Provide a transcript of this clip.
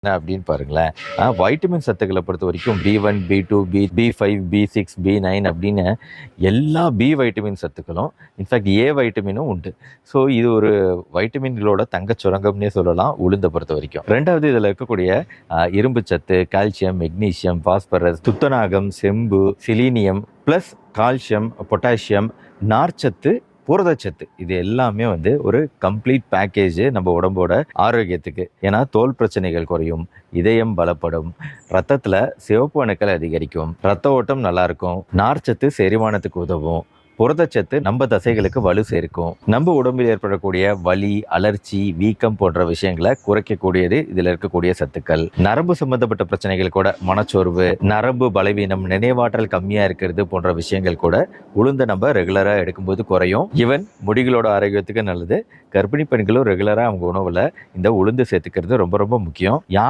என்ன அப்படின்னு பாருங்களேன். வைட்டமின் சத்துக்களை பொறுத்த வரைக்கும் பி1, பி2, பி5, பி6, பி9 அப்படின்னு எல்லா பி வைட்டமின் சத்துக்களும், இன்ஃபேக்ட் ஏ வைட்டமினும் உண்டு. ஸோ இது ஒரு வைட்டமின்களோட தங்கச் சுரங்கம்னே சொல்லலாம் உளுந்தை பொறுத்த வரைக்கும். ரெண்டாவது இதில் இருக்கக்கூடிய இரும்பு சத்து, கால்சியம், மெக்னீசியம், பாஸ்பரஸ், துத்தநாகம், செம்பு, சிலீனியம் ப்ளஸ் கால்சியம், பொட்டாசியம், நார்ச்சத்து, புரதச்சத்து, இது எல்லாமே ஒரு கம்ப்ளீட் பேக்கேஜ் நம்ம உடம்போட ஆரோக்கியத்துக்கு. ஏன்னா தோல் பிரச்சனைகள் குறையும், இதயம் பலப்படும், ரத்தத்துல சிவப்பு அணுக்கள் அதிகரிக்கும், ரத்த ஓட்டம் நல்லா இருக்கும், நார்ச்சத்து செரிமானத்துக்கு உதவும், புரதச்சத்து நம்ம தசைகளுக்கு வலு சேர்க்கும், நம்ம உடம்பில் ஏற்படக்கூடிய வலி, அலர்ச்சி, வீக்கம் போன்ற விஷயங்களை குறைக்கக்கூடியது இதில் இருக்கக்கூடிய சத்துக்கள். நரம்பு சம்பந்தப்பட்ட பிரச்சனைகள் கூட, மனச்சோர்வு, நரம்பு பலவீனம், நினைவாற்றல் கம்மியா இருக்கிறது போன்ற விஷயங்கள் கூட உளுந்த நம்ம ரெகுலரா எடுக்கும்போது குறையும். ஈவன் முடிகளோட ஆரோக்கியத்துக்கு நல்லது. கர்ப்பிணி பெண்களும் ரெகுலரா அவங்க உணவுல இந்த உளுந்து சேர்த்துக்கிறது ரொம்ப ரொம்ப முக்கியம். யார்